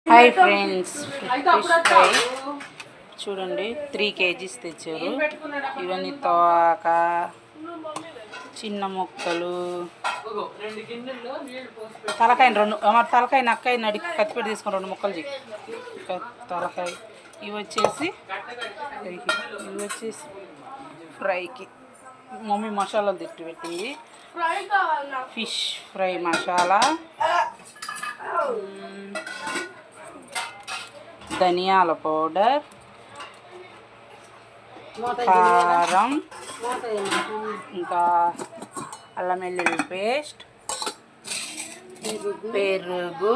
Hi friends, fish fry చూడండి 3 kgs తెచ్చారు. ఇవన్నీ తోక, చిన్న ముక్కలు, తలకాయ తలకాయ నక్కాయ నడికి కత్తిపెట్టి తీసుకుని 2 ముక్కలు తలకాయ. ఇవి వచ్చేసి ఫ్రైకి మమ్మీ మసాలాలు తిట్టి పెట్టింది. ఫిష్ ఫ్రై మసాలా, ధనియాల పౌడర్, కారం, ఇంకా అల్లం వెల్లుల్లి పేస్ట్, పెరుగు,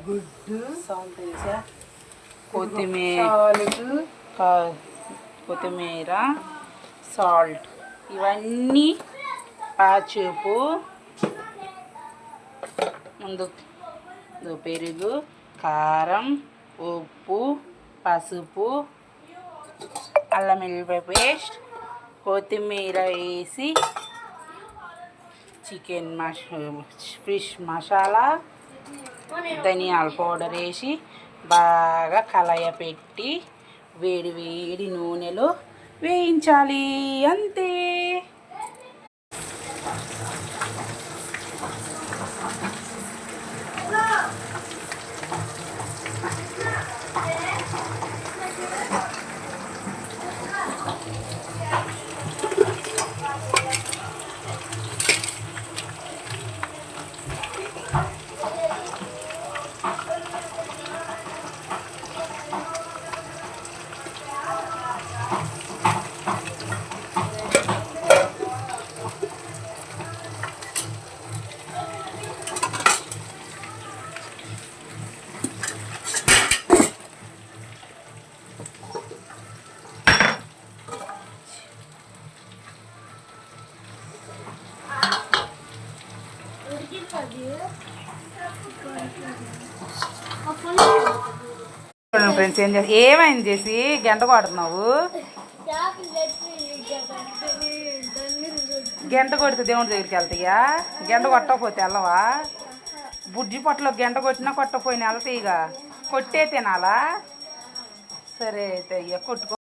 గుడ్డు, కొత్తిమీర, సాల్ట్, ఇవన్నీ పాచుపు. ముందు పెరుగు, కారం, ఉప్పు, పసుపు, అల్లం వెల్లుల్లి పేస్ట్, కొత్తిమీర వేసి ఫిష్ మసాలా, ధనియాల పౌడర్ వేసి బాగా కలయపెట్టి వేడి వేడి నూనెలో వేయించాలి. అంతే. ఫ్రెండ్స్, ఏమైంది చేసి గంట కొడుతున్నావు? గంట కొడితే దేవుడి దగ్గరికి వెళ్తాయా? గంట కొట్టకపోతే వెళ్ళవా? బుడ్జి పొట్టలో గంట కొట్టినా కొట్టకపోయినా వెళ్తాయిగా. కొట్టే తినాలా? సరే అయితే కొట్టుకో.